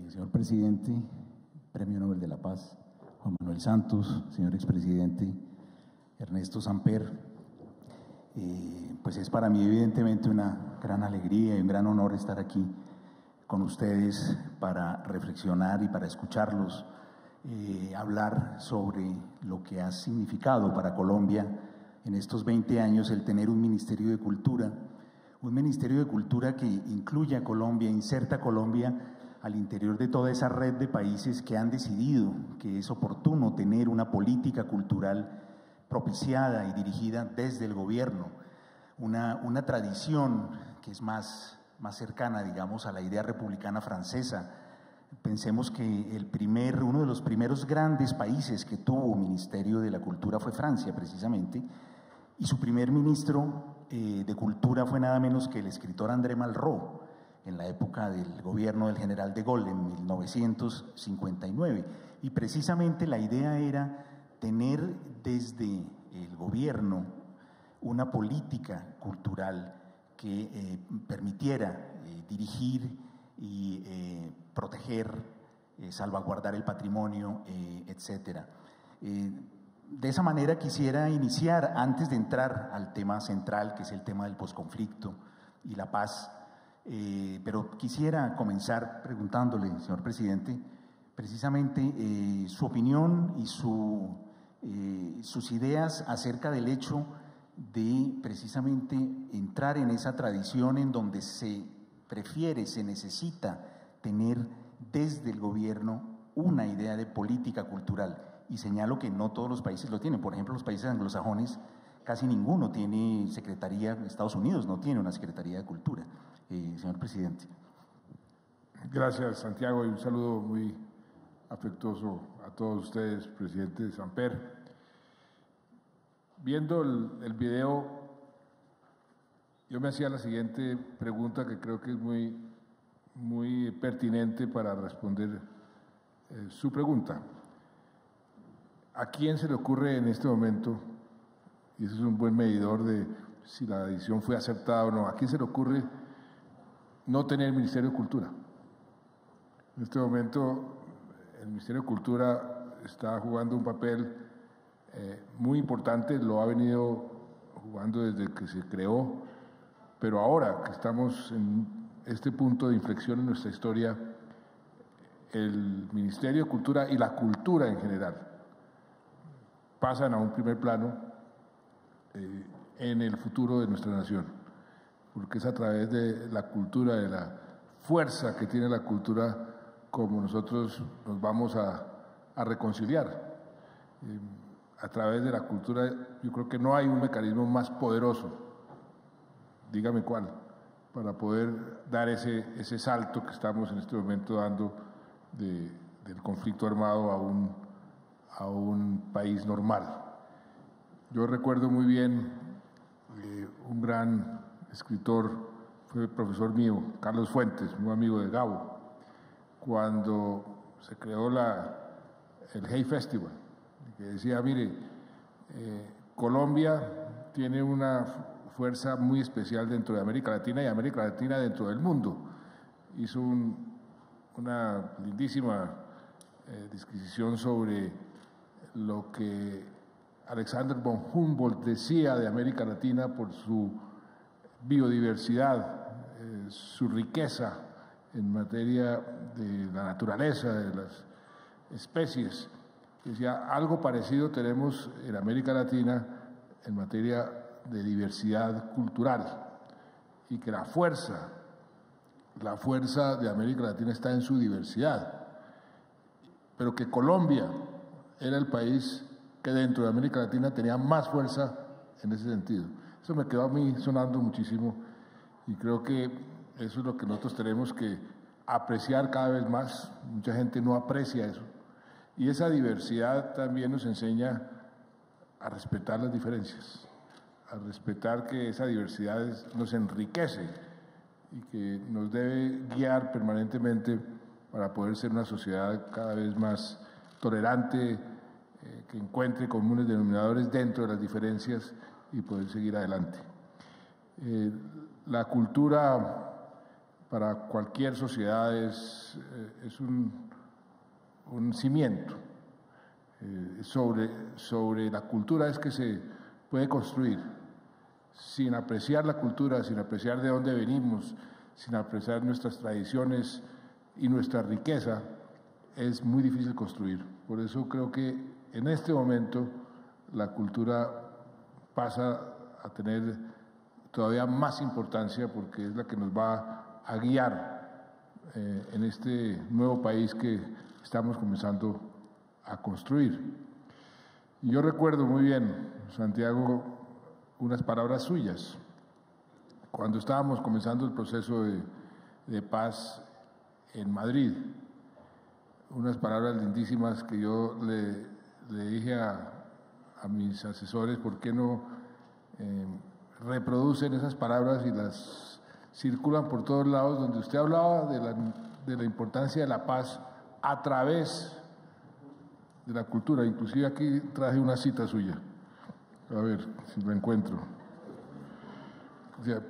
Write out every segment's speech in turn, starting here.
Señor presidente, Premio Nobel de la Paz, Juan Manuel Santos, señor expresidente Ernesto Samper, pues es para mí evidentemente una gran alegría y un gran honor estar aquí con ustedes para reflexionar y para escucharlos, hablar sobre lo que ha significado para Colombia en estos 20 años el tener un Ministerio de Cultura que incluye a Colombia, inserta a Colombia al interior de toda esa red de países que han decidido que es oportuno tener una política cultural propiciada y dirigida desde el gobierno, una tradición que es más cercana, digamos, a la idea republicana francesa. Pensemos que uno de los primeros grandes países que tuvo Ministerio de la Cultura fue Francia, precisamente, y su primer ministro de Cultura fue nada menos que el escritor André Malraux, en la época del gobierno del general de Gaulle, en 1959. Y precisamente la idea era tener desde el gobierno una política cultural que permitiera dirigir y proteger, salvaguardar el patrimonio, etcétera. De esa manera quisiera iniciar, antes de entrar al tema central, que es el tema del posconflicto y la paz, pero quisiera comenzar preguntándole, señor presidente, precisamente su opinión y sus ideas acerca del hecho de precisamente entrar en esa tradición en donde se necesita tener desde el gobierno una idea de política cultural. Y señalo que no todos los países lo tienen. Por ejemplo, los países anglosajones, casi ninguno tiene secretaría, Estados Unidos no tiene una secretaría de cultura. Señor presidente. Gracias, Santiago, y un saludo muy afectuoso a todos ustedes, presidente Samper. Viendo el video, yo me hacía la siguiente pregunta que creo que es muy pertinente para responder su pregunta. ¿A quién se le ocurre en este momento, y eso es un buen medidor de si la decisión fue acertada o no, a quién se le ocurre no tener Ministerio de Cultura? En este momento el Ministerio de Cultura está jugando un papel muy importante, lo ha venido jugando desde que se creó, pero ahora que estamos en este punto de inflexión en nuestra historia, el Ministerio de Cultura y la cultura en general pasan a un primer plano en el futuro de nuestra nación, porque es a través de la cultura, de la fuerza que tiene la cultura, como nosotros nos vamos a reconciliar. A través de la cultura, yo creo que no hay un mecanismo más poderoso, dígame cuál, para poder dar ese salto que estamos en este momento dando del conflicto armado a un país normal. Yo recuerdo muy bien un gran escritor, fue profesor mío, Carlos Fuentes, un amigo de Gabo, cuando se creó el Hay Festival, que decía, mire, Colombia tiene una fuerza muy especial dentro de América Latina y América Latina dentro del mundo. Hizo una lindísima disquisición sobre lo que Alexander von Humboldt decía de América Latina por su biodiversidad, su riqueza en materia de la naturaleza, de las especies. Decía, algo parecido tenemos en América Latina en materia de diversidad cultural, y que la fuerza de América Latina está en su diversidad, pero que Colombia era el país que dentro de América Latina tenía más fuerza en ese sentido. Eso me quedó a mí sonando muchísimo, y creo que eso es lo que nosotros tenemos que apreciar cada vez más. Mucha gente no aprecia eso, y esa diversidad también nos enseña a respetar las diferencias, a respetar que esa diversidad nos enriquece y que nos debe guiar permanentemente para poder ser una sociedad cada vez más tolerante, que encuentre comunes denominadores dentro de las diferencias y poder seguir adelante. La cultura para cualquier sociedad es un cimiento. Sobre la cultura es que se puede construir. Sin apreciar la cultura, sin apreciar de dónde venimos, sin apreciar nuestras tradiciones y nuestra riqueza, es muy difícil construir. Por eso creo que en este momento la cultura pasa a tener todavía más importancia porque es la que nos va a guiar en este nuevo país que estamos comenzando a construir. Y yo recuerdo muy bien, Santiago, unas palabras suyas cuando estábamos comenzando el proceso de paz en Madrid. Unas palabras lindísimas que yo le dije a mis asesores, ¿por qué no reproducen esas palabras y las circulan por todos lados? Donde usted hablaba de la importancia de la paz a través de la cultura. Inclusive aquí traje una cita suya. A ver si lo encuentro. O sea,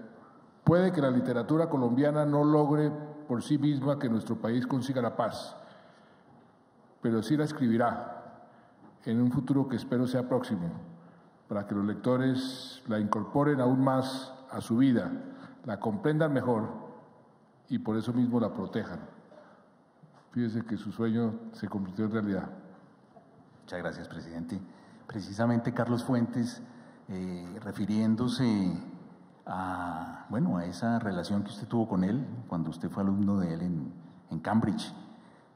puede que la literatura colombiana no logre por sí misma que nuestro país consiga la paz, pero sí la escribirá en un futuro que espero sea próximo, para que los lectores la incorporen aún más a su vida, la comprendan mejor y por eso mismo la protejan. Fíjese que su sueño se convirtió en realidad. Muchas gracias, presidente. Precisamente Carlos Fuentes, refiriéndose a esa relación que usted tuvo con él cuando usted fue alumno de él en Cambridge.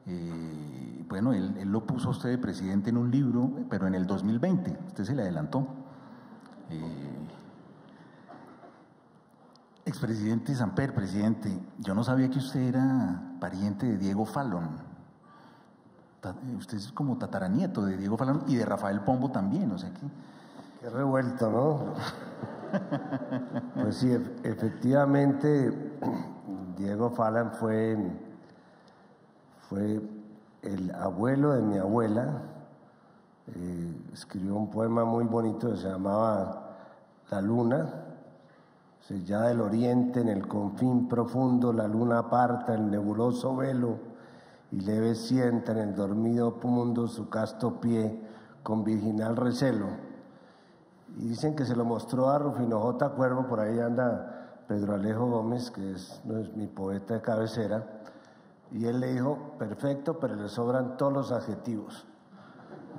Él lo puso a usted de presidente en un libro, pero en el 2020, usted se le adelantó. Expresidente Samper, presidente, yo no sabía que usted era pariente de Diego Fallon. Usted es como tataranieto de Diego Fallon y de Rafael Pombo también, o sea que... Qué revuelto, ¿no? Pues sí, efectivamente, Diego Fallon fue el abuelo de mi abuela. Escribió un poema muy bonito que se llamaba La Luna. Ya del oriente, en el confín profundo, la luna aparta el nebuloso velo y leve sienta en el dormido mundo su casto pie con virginal recelo. Y dicen que se lo mostró a Rufino J. Cuervo, por ahí anda Pedro Alejo Gómez, que es mi poeta de cabecera, y él le dijo, perfecto, pero le sobran todos los adjetivos.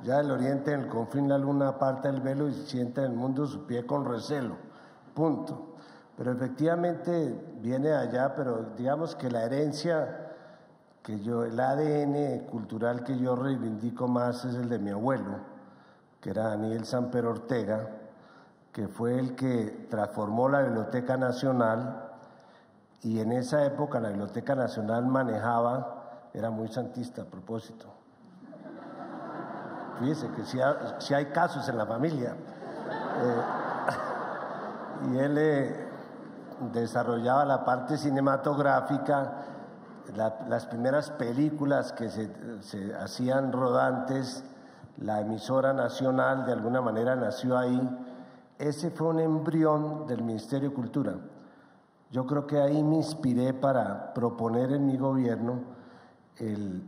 Ya del oriente, en el confín, la luna aparta el velo y sienta en el mundo su pie con recelo. Punto. Pero efectivamente viene de allá, pero digamos que la herencia el ADN cultural que yo reivindico más es el de mi abuelo, que era Daniel Samper Ortega, que fue el que transformó la Biblioteca Nacional, y en esa época la Biblioteca Nacional era muy santista a propósito. Fíjese que si hay casos en la familia. Y él desarrollaba la parte cinematográfica, las primeras películas que se hacían rodantes, la emisora nacional de alguna manera nació ahí. Ese fue un embrión del Ministerio de Cultura. Yo creo que ahí me inspiré para proponer en mi gobierno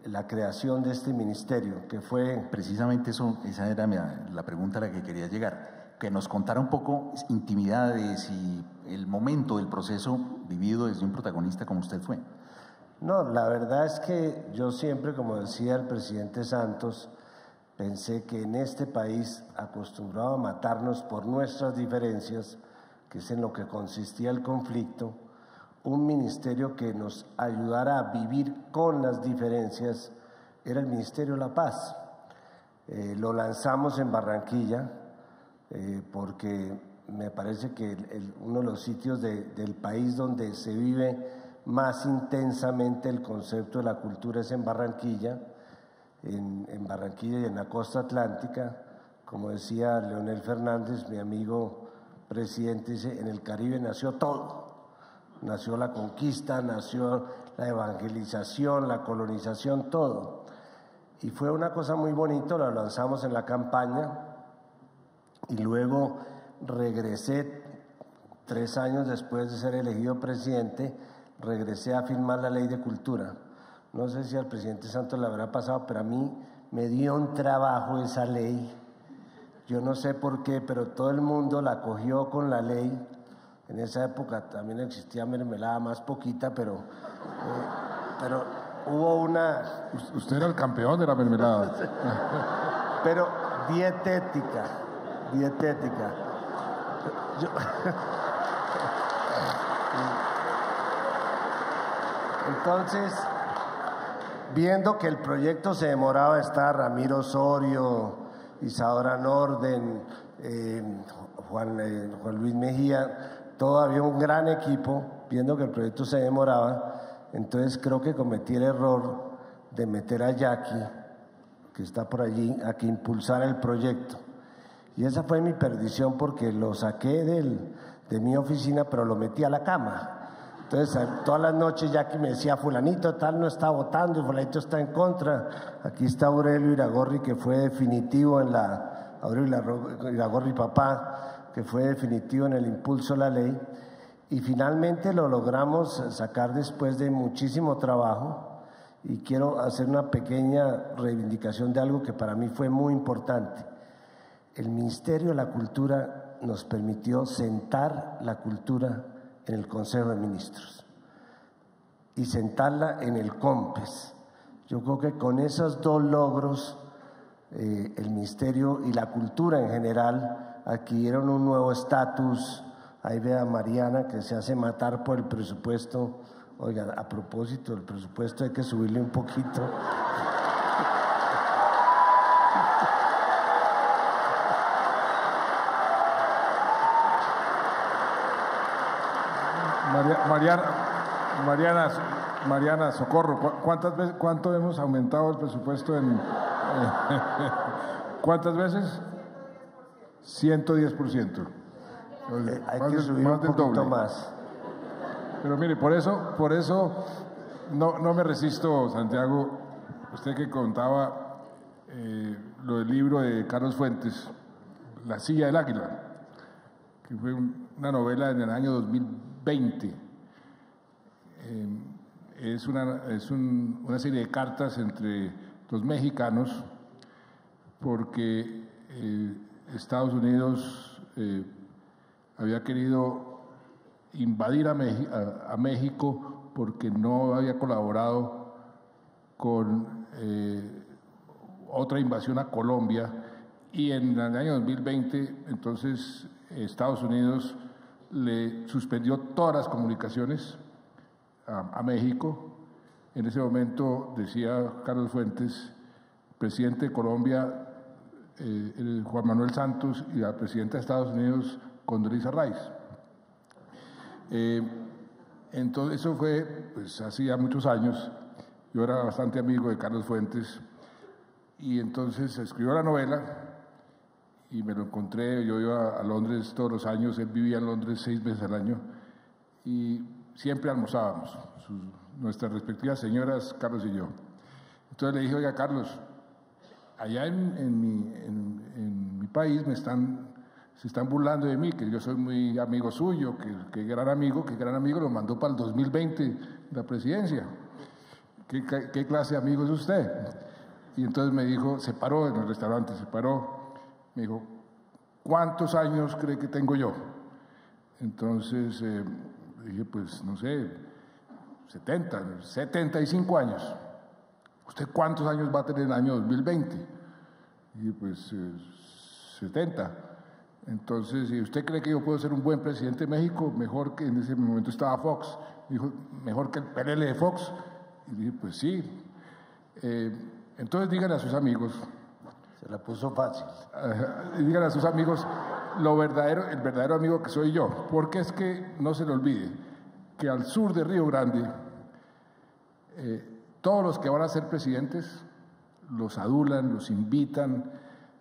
la creación de este ministerio, que fue... Precisamente esa era la pregunta a la que quería llegar. Que nos contara un poco intimidades y el momento del proceso vivido desde un protagonista como usted fue. No, la verdad es que yo siempre, como decía el presidente Santos, pensé que en este país, acostumbrado a matarnos por nuestras diferencias, que es en lo que consistía el conflicto, un ministerio que nos ayudara a vivir con las diferencias era el Ministerio de la Paz. Lo lanzamos en Barranquilla, porque me parece que uno de los sitios del país donde se vive más intensamente el concepto de la cultura es en Barranquilla, en Barranquilla y en la costa atlántica. Como decía Leonel Fernández, mi amigo presidente, dice, en el Caribe nació todo. Nació la conquista, nació la evangelización, la colonización, todo. Y fue una cosa muy bonita, lo lanzamos en la campaña y luego regresé 3 años después de ser elegido presidente, regresé a firmar la Ley de Cultura. No sé si al presidente Santos le habrá pasado, pero a mí me dio un trabajo esa ley. Yo no sé por qué, pero todo el mundo la cogió con la ley. En esa época también existía mermelada más poquita, pero hubo una... Usted era el campeón de la mermelada. Pero dietética. Entonces, viendo que el proyecto se demoraba, está Ramiro Osorio, Isadora Norden, Juan Luis Mejía, todavía un gran equipo, viendo que el proyecto se demoraba. Entonces creo que cometí el error de meter a Jackie, que está por allí, a que impulsara el proyecto. Y esa fue mi perdición, porque lo saqué de mi oficina, pero lo metí a la cama. Entonces, todas las noches Jackie me decía, fulanito tal no está votando y fulanito está en contra. Aquí está Aurelio Iragorri, que fue definitivo en Aurelio Iragorri papá, que fue definitivo en el impulso de la ley. Y finalmente lo logramos sacar después de muchísimo trabajo. Y quiero hacer una pequeña reivindicación de algo que para mí fue muy importante. El Ministerio de la Cultura nos permitió sentar la cultura en el Consejo de Ministros y sentarla en el COMPES. Yo creo que con esos 2 logros el Ministerio y la cultura en general adquirieron un nuevo estatus. Ahí ve a Mariana, que se hace matar por el presupuesto. Oiga, a propósito del presupuesto hay que subirle un poquito. Mariana, socorro. ¿Cuánto hemos aumentado el presupuesto ¿cuántas veces? 110%. Hay que subir un poquito más. Pero mire, por eso no me resisto, Santiago. Usted que contaba lo del libro de Carlos Fuentes, La silla del águila, que fue una novela en el año 2020. Es una serie de cartas entre los mexicanos, porque Estados Unidos había querido invadir a México porque no había colaborado con otra invasión a Colombia, y en el año 2020 entonces Estados Unidos le suspendió todas las comunicaciones a México. En ese momento, decía Carlos Fuentes, presidente de Colombia, Juan Manuel Santos, y la presidenta de Estados Unidos, Condoleezza Rice. Entonces, eso fue pues hacía muchos años. Yo era bastante amigo de Carlos Fuentes, y entonces escribió la novela y me lo encontré. Yo iba a Londres todos los años, él vivía en Londres 6 meses al año, y siempre almorzábamos, nuestras respectivas señoras, Carlos y yo. Entonces le dije, oiga, Carlos, allá en mi país se están burlando de mí, que yo soy muy amigo suyo, que gran amigo lo mandó para el 2020 la presidencia. ¿Qué clase de amigo es usted? Y entonces me dijo, se paró en el restaurante, me dijo, ¿cuántos años cree que tengo yo? Entonces dije, pues no sé, 75 años. ¿Usted cuántos años va a tener en el año 2020? Y dije, pues 70. Entonces, si usted cree que yo puedo ser un buen presidente de México, mejor que en ese momento estaba Fox. Dijo, mejor que el PLL de Fox. Y dije, pues sí. Entonces díganle a sus amigos. Se la puso fácil. Díganle a sus amigos el verdadero amigo que soy yo. Porque es que no se le olvide que al sur de Río Grande, todos los que van a ser presidentes los adulan, los invitan,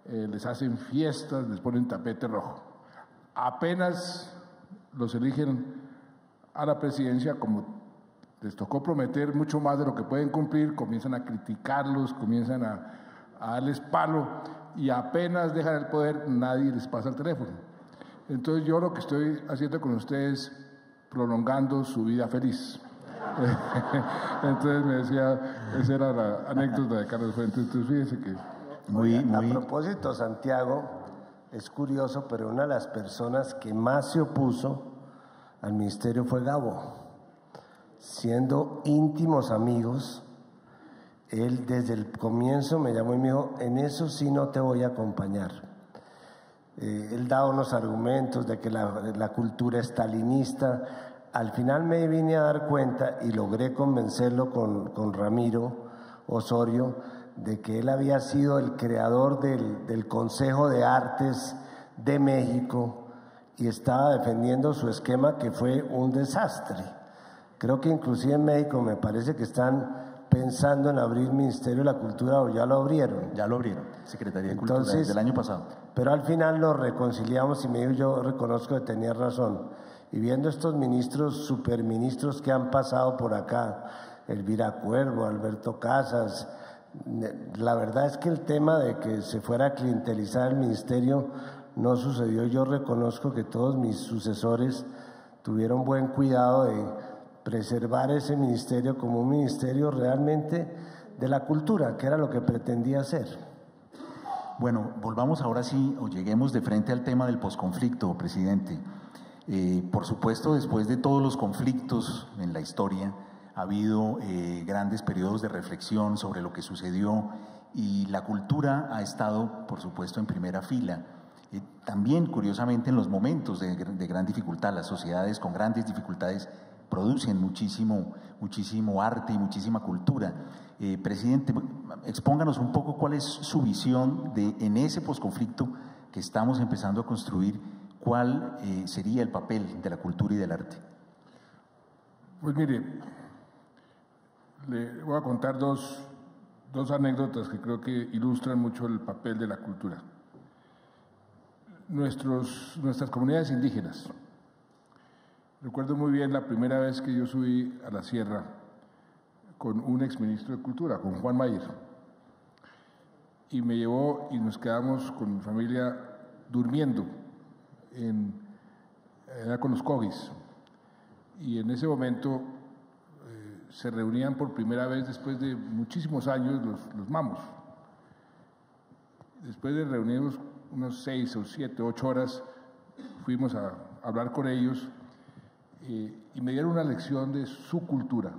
les hacen fiestas, les ponen tapete rojo. Apenas los eligen a la presidencia, como les tocó prometer mucho más de lo que pueden cumplir, comienzan a criticarlos, comienzan a darles palo y apenas dejan el poder, nadie les pasa el teléfono. Entonces yo lo que estoy haciendo con ustedes es prolongando su vida feliz. Entonces me decía, esa era la anécdota de Carlos Fuentes. Entonces fíjense que... A propósito, Santiago, es curioso, pero una de las personas que más se opuso al ministerio fue Gabo. Siendo íntimos amigos, él desde el comienzo me llamó y me dijo, en eso sí no te voy a acompañar. Él daba unos argumentos de que la cultura estalinista. Al final me vine a dar cuenta y logré convencerlo con Ramiro Osorio de que él había sido el creador del Consejo de Artes de México y estaba defendiendo su esquema, que fue un desastre. Creo que inclusive en México me parece que están pensando en abrir el Ministerio de la Cultura, o ya lo abrieron. Ya lo abrieron, Secretaría de Cultura, desde el año pasado. Pero al final nos reconciliamos y me dijo, yo reconozco que tenía razón. Y viendo estos ministros, superministros que han pasado por acá, Elvira Cuervo, Alberto Casas, la verdad es que el tema de que se fuera a clientelizar el ministerio no sucedió. Yo reconozco que todos mis sucesores tuvieron buen cuidado de preservar ese ministerio como un ministerio realmente de la cultura, que era lo que pretendía hacer. Bueno, volvamos ahora sí, o lleguemos de frente al tema del posconflicto, presidente. Por supuesto, después de todos los conflictos en la historia, ha habido grandes periodos de reflexión sobre lo que sucedió y la cultura ha estado, por supuesto, en primera fila. También, curiosamente, en los momentos de gran dificultad, las sociedades con grandes dificultades producen muchísimo arte y muchísima cultura. Presidente, expónganos un poco cuál es su visión en ese posconflicto que estamos empezando a construir, cuál sería el papel de la cultura y del arte. Pues mire, le voy a contar dos anécdotas que creo que ilustran mucho el papel de la cultura. Nuestras comunidades indígenas. Recuerdo muy bien la primera vez que yo subí a la sierra con un exministro de Cultura, con Juan Mayer, y me llevó y nos quedamos con mi familia durmiendo era con los cogis, y en ese momento se reunían por primera vez después de muchísimos años los mamos. Después de reunirnos unos 6 o 7, 8 horas, fuimos a hablar con ellos y me dieron una lección de su cultura,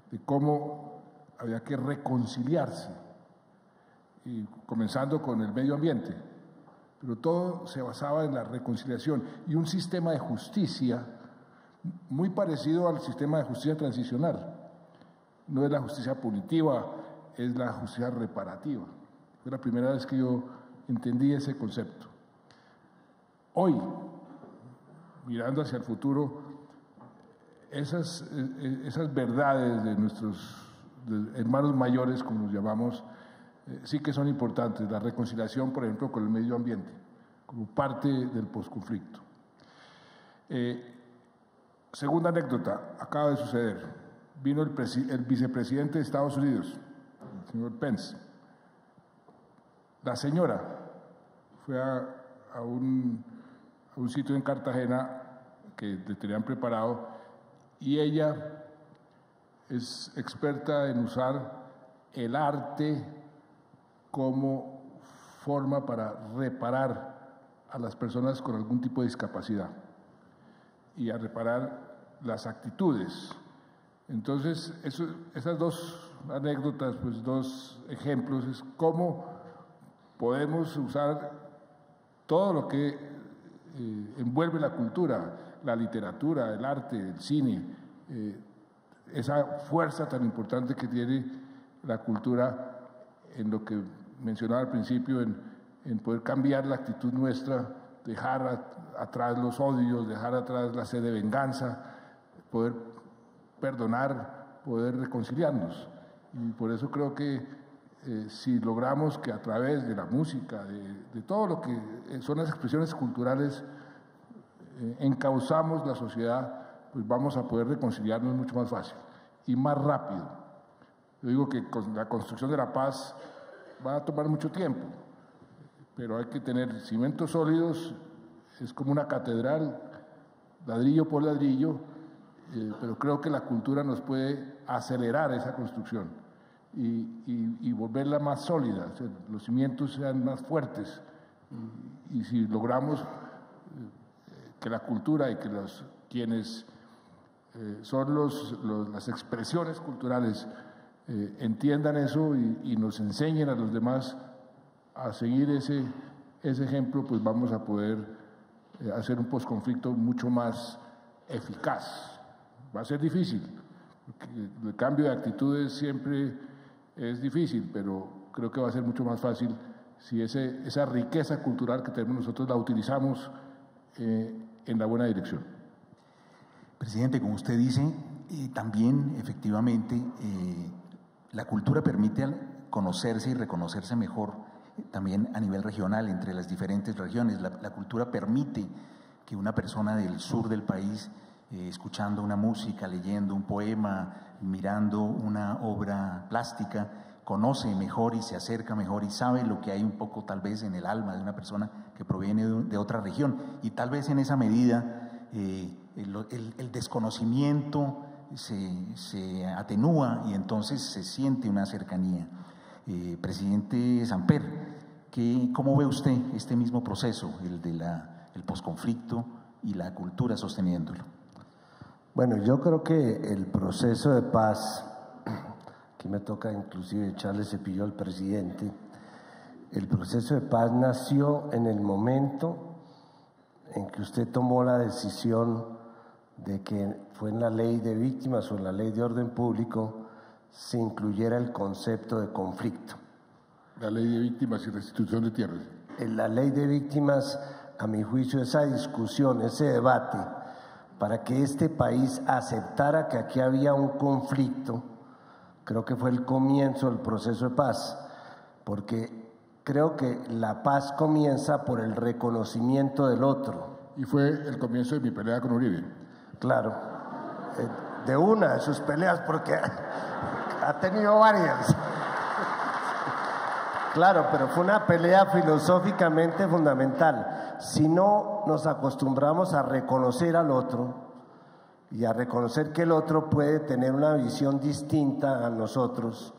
de cómo había que reconciliarse, y comenzando con el medio ambiente, pero todo se basaba en la reconciliación y un sistema de justicia muy parecido al sistema de justicia transicional. No es la justicia punitiva, es la justicia reparativa. Fue la primera vez que yo entendí ese concepto. Hoy, mirando hacia el futuro, esas verdades de nuestros hermanos mayores, como los llamamos, sí que son importantes. La reconciliación, por ejemplo, con el medio ambiente, como parte del posconflicto. Segunda anécdota, acaba de suceder. Vino el vicepresidente de Estados Unidos, el señor Pence. La señora fue a un sitio en Cartagena que le tenían preparado, y ella es experta en usar el arte como forma para reparar a las personas con algún tipo de discapacidad y a reparar las actitudes. Entonces, esas dos anécdotas, pues dos ejemplos, es cómo podemos usar todo lo que envuelve la cultura, la literatura, el arte, el cine, esa fuerza tan importante que tiene la cultura en lo que mencionaba al principio, en poder cambiar la actitud nuestra, dejar atrás los odios, dejar atrás la sed de venganza, poder perdonar, poder reconciliarnos. Y por eso creo que si logramos que a través de la música, de todo lo que son las expresiones culturales, encauzamos la sociedad pues vamos a poder reconciliarnos mucho más fácil y más rápido. Yo digo que la construcción de la paz va a tomar mucho tiempo, pero hay que tener cimientos sólidos, es como una catedral, ladrillo por ladrillo, pero creo que la cultura nos puede acelerar esa construcción y volverla más sólida, o sea, los cimientos sean más fuertes. Y si logramos que la cultura y que quienes son las expresiones culturales entiendan eso y nos enseñen a los demás a seguir ese ejemplo, pues vamos a poder hacer un posconflicto mucho más eficaz. Va a ser difícil, porque el cambio de actitudes siempre es difícil, pero creo que va a ser mucho más fácil si esa riqueza cultural que tenemos nosotros la utilizamos en la buena dirección. Presidente, como usted dice, también efectivamente la cultura permite conocerse y reconocerse mejor también a nivel regional entre las diferentes regiones. La cultura permite que una persona del sur del país, escuchando una música, leyendo un poema, mirando una obra plástica, conoce mejor y se acerca mejor y sabe lo que hay un poco tal vez en el alma de una persona que proviene de otra región. Y tal vez en esa medida el desconocimiento se atenúa y entonces se siente una cercanía. Presidente Samper, ¿cómo ve usted este mismo proceso, el de el posconflicto y la cultura sosteniéndolo? Bueno, yo creo que el proceso de paz, aquí me toca inclusive echarle cepillo al presidente, el proceso de paz nació en el momento en que usted tomó la decisión de que fue en la ley de víctimas o en la ley de orden público se incluyera el concepto de conflicto. La ley de víctimas y restitución de tierras. En la ley de víctimas, a mi juicio, esa discusión, ese debate, para que este país aceptara que aquí había un conflicto, creo que fue el comienzo del proceso de paz, porque creo que la paz comienza por el reconocimiento del otro. Y fue el comienzo de mi pelea con Uribe. Claro, de una de sus peleas, porque ha tenido varias. Claro, pero fue una pelea filosóficamente fundamental. Si no nos acostumbramos a reconocer al otro y a reconocer que el otro puede tener una visión distinta a nosotros,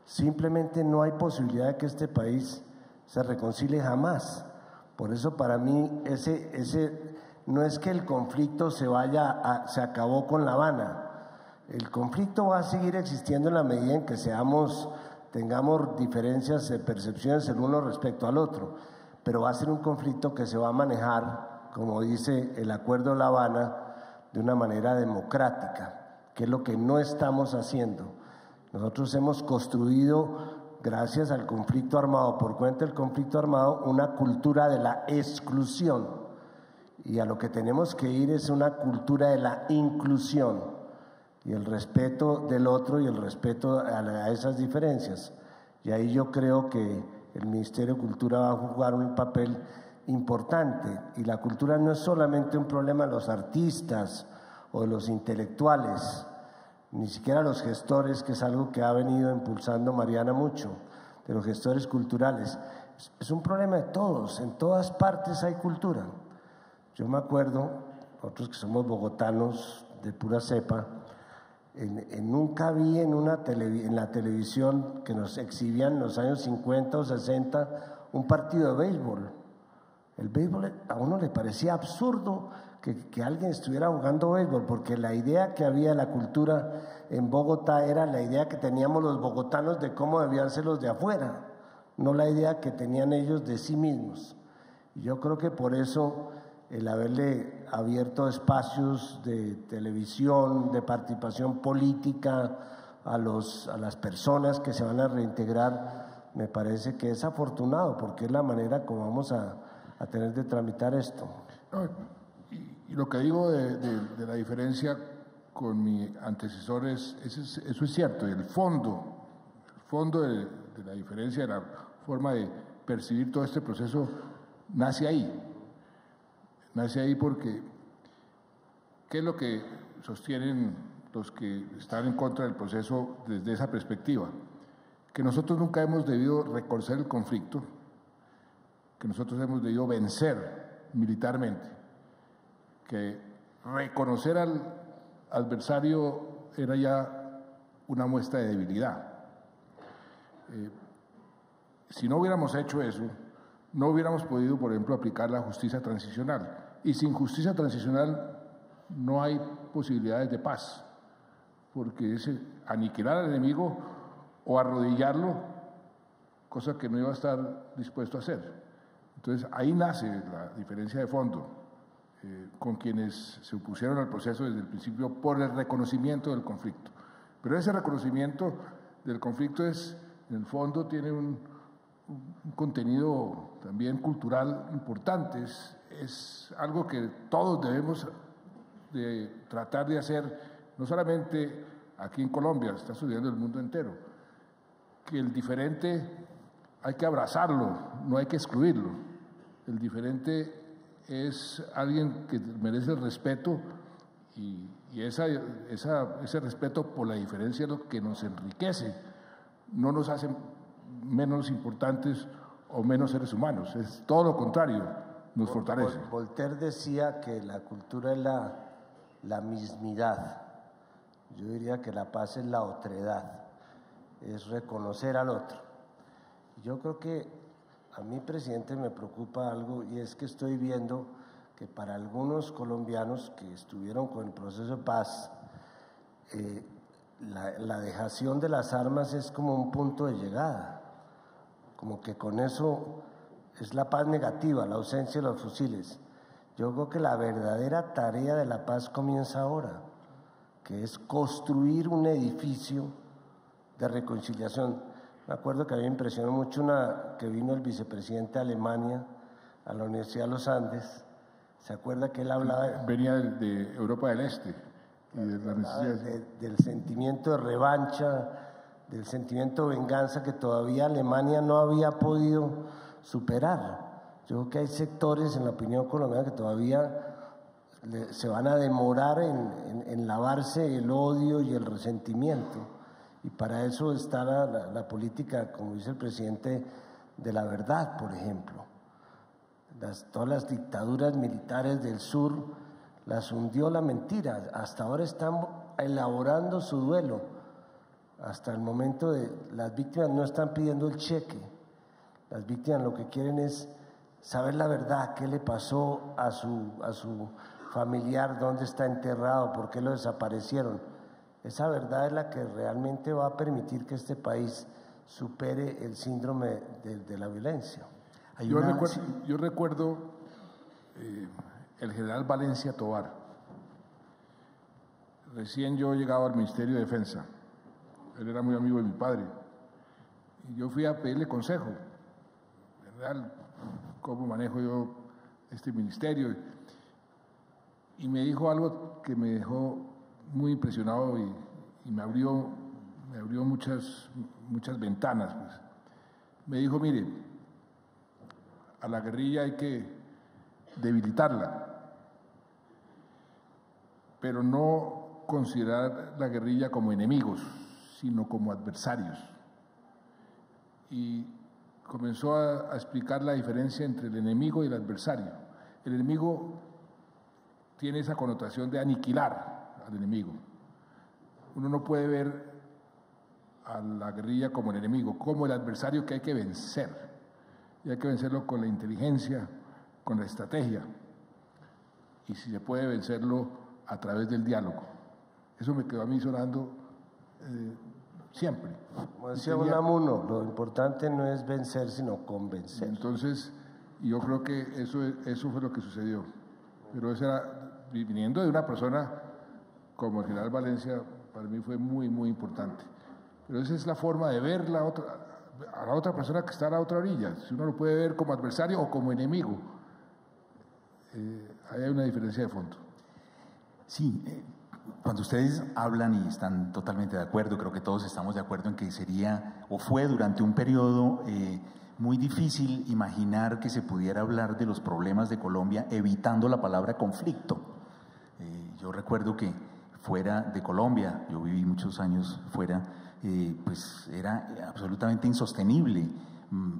simplemente no hay posibilidad de que este país se reconcilie jamás. Por eso para mí no es que el conflicto se acabó con La Habana. El conflicto va a seguir existiendo en la medida en que tengamos diferencias de percepciones el uno respecto al otro, pero va a ser un conflicto que se va a manejar, como dice el Acuerdo de La Habana, de una manera democrática, que es lo que no estamos haciendo. Nosotros hemos construido, gracias al conflicto armado, por cuenta del conflicto armado, una cultura de la exclusión, y a lo que tenemos que ir es una cultura de la inclusión y el respeto del otro y el respeto a esas diferencias. Y ahí yo creo que el Ministerio de Cultura va a jugar un papel importante, y la cultura no es solamente un problema de los artistas o de los intelectuales, ni siquiera los gestores, que es algo que ha venido impulsando Mariana mucho, de los gestores culturales. Es un problema de todos, en todas partes hay cultura. Yo me acuerdo, nosotros que somos bogotanos de pura cepa, nunca vi en la televisión que nos exhibían en los años 50 o 60 un partido de béisbol. El béisbol a uno le parecía absurdo que alguien estuviera jugando béisbol, porque la idea que había de la cultura en Bogotá era la idea que teníamos los bogotanos de cómo debían ser los de afuera, no la idea que tenían ellos de sí mismos. Y yo creo que por eso el haberle abierto espacios de televisión, de participación política a las personas que se van a reintegrar, me parece que es afortunado, porque es la manera como vamos a tener de tramitar esto. Y lo que digo de la diferencia con mi antecesor eso es cierto. Y el fondo de la diferencia, de la forma de percibir todo este proceso, nace ahí. Nace ahí porque ¿Qué es lo que sostienen los que están en contra del proceso desde esa perspectiva? Que nosotros nunca hemos debido reconocer el conflicto, que nosotros hemos debido vencer militarmente, que reconocer al adversario era ya una muestra de debilidad. Si no hubiéramos hecho eso, no hubiéramos podido, por ejemplo, aplicar la justicia transicional. Y sin justicia transicional no hay posibilidades de paz, porque es aniquilar al enemigo o arrodillarlo, cosa que no iba a estar dispuesto a hacer. Entonces ahí nace la diferencia de fondo con quienes se opusieron al proceso desde el principio por el reconocimiento del conflicto. Pero ese reconocimiento del conflicto en el fondo tiene un contenido también cultural importante, es algo que todos debemos de tratar de hacer, no solamente aquí en Colombia, está sucediendo en el mundo entero, que el diferente hay que abrazarlo, no hay que excluirlo. El diferente es alguien que merece el respeto y ese respeto por la diferencia es lo que nos enriquece, no nos hace menos importantes o menos seres humanos, es todo lo contrario, nos fortalece. Voltaire decía que la cultura es la mismidad. Yo diría que la paz es la otredad, es reconocer al otro. Yo creo que a mí, presidente, me preocupa algo, y es que estoy viendo que para algunos colombianos que estuvieron con el proceso de paz, la dejación de las armas es como un punto de llegada, como que con eso es la paz negativa, la ausencia de los fusiles. Yo creo que la verdadera tarea de la paz comienza ahora, que es construir un edificio de reconciliación. Me acuerdo que a mí me impresionó mucho que vino el vicepresidente de Alemania a la Universidad de los Andes. ¿Se acuerda que él hablaba? Venía de Europa del Este. Y de la necesidad del sentimiento de revancha, del sentimiento de venganza que todavía Alemania no había podido superar. Yo creo que hay sectores en la opinión colombiana que todavía se van a demorar en lavarse el odio y el resentimiento. Y para eso está la política, como dice el presidente, de la verdad, por ejemplo. Todas las dictaduras militares del sur las hundió la mentira. Hasta ahora están elaborando su duelo. Hasta el momento las víctimas no están pidiendo el cheque. Las víctimas lo que quieren es saber la verdad, qué le pasó a su familiar, dónde está enterrado, por qué lo desaparecieron. Esa verdad es la que realmente va a permitir que este país supere el síndrome de la violencia. Yo recuerdo el general Valencia Tovar. Recién yo llegaba al Ministerio de Defensa. Él era muy amigo de mi padre. Y yo fui a pedirle consejo. General, ¿cómo manejo yo este ministerio? Y me dijo algo que me dejó muy impresionado y me abrió muchas ventanas. Pues. Me dijo, mire, a la guerrilla hay que debilitarla, pero no considerar la guerrilla como enemigos, sino como adversarios. Y comenzó a explicar la diferencia entre el enemigo y el adversario. El enemigo tiene esa connotación de aniquilar al enemigo. Uno no puede ver a la guerrilla como el enemigo, como el adversario que hay que vencer. Y hay que vencerlo con la inteligencia, con la estrategia. Y si se puede vencerlo a través del diálogo. Eso me quedó a mí sonando siempre. Como decía Unamuno, lo importante no es vencer, sino convencer. Entonces, yo creo que eso fue lo que sucedió. Pero eso era, viniendo de una persona como el general Valencia, para mí fue muy, muy importante. Pero esa es la forma de ver a la otra persona que está a la otra orilla. Si uno lo puede ver como adversario o como enemigo, ahí hay una diferencia de fondo. Sí, cuando ustedes hablan y están totalmente de acuerdo, creo que todos estamos de acuerdo en que sería o fue durante un periodo muy difícil imaginar que se pudiera hablar de los problemas de Colombia evitando la palabra conflicto. yo recuerdo que fuera de Colombia, yo viví muchos años fuera, pues era absolutamente insostenible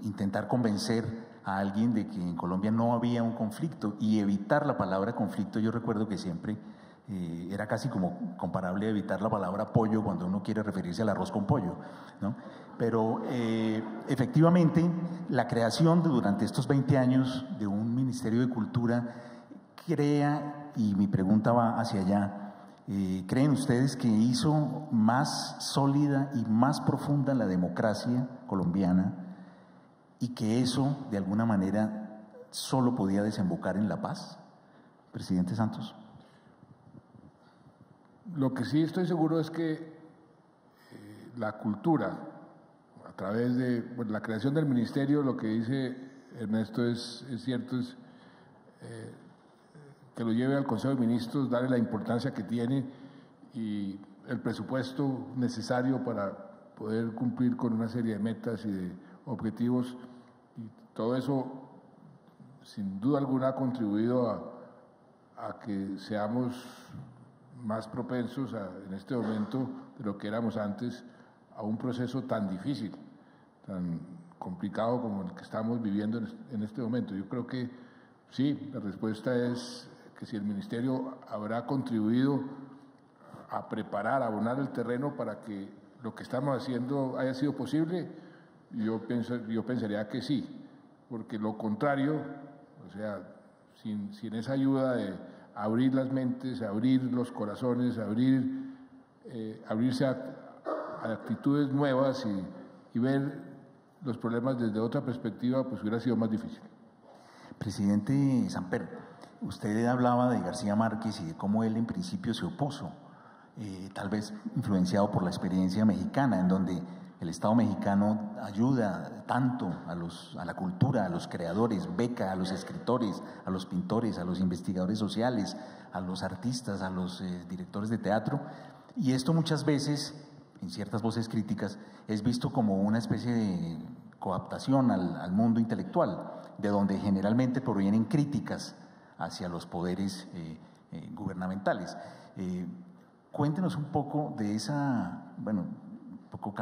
intentar convencer a alguien de que en Colombia no había un conflicto y evitar la palabra conflicto. Yo recuerdo que siempre era casi como comparable a evitar la palabra pollo cuando uno quiere referirse al arroz con pollo, ¿no? Pero efectivamente la creación durante estos 20 años de un Ministerio de Cultura crea, y mi pregunta va hacia allá, ¿creen ustedes que hizo más sólida y más profunda la democracia colombiana y que eso de alguna manera solo podía desembocar en la paz? Presidente Santos. Lo que sí estoy seguro es que la cultura, a través de la creación del ministerio, lo que dice Ernesto es cierto, es que lo lleve al Consejo de Ministros, darle la importancia que tiene y el presupuesto necesario para poder cumplir con una serie de metas y de objetivos. Y todo eso, sin duda alguna, ha contribuido a que seamos más propensos en este momento de lo que éramos antes a un proceso tan difícil, tan complicado como el que estamos viviendo en este momento. Yo creo que sí, la respuesta es que si el Ministerio habrá contribuido a preparar, a abonar el terreno para que lo que estamos haciendo haya sido posible, yo pensaría que sí, porque lo contrario, o sea, sin esa ayuda de abrir las mentes, abrir los corazones, abrirse a actitudes nuevas y ver los problemas desde otra perspectiva, pues hubiera sido más difícil. Presidente Samper, usted hablaba de García Márquez y de cómo él en principio se opuso, tal vez influenciado por la experiencia mexicana, en donde el Estado mexicano ayuda tanto a la cultura, a los creadores, beca a los escritores, a los pintores, a los investigadores sociales, a los artistas, a los directores de teatro, y esto muchas veces, en ciertas voces críticas, es visto como una especie de coaptación al mundo intelectual, de donde generalmente provienen críticas hacia los poderes gubernamentales. Cuéntenos un poco de esa, bueno, un poco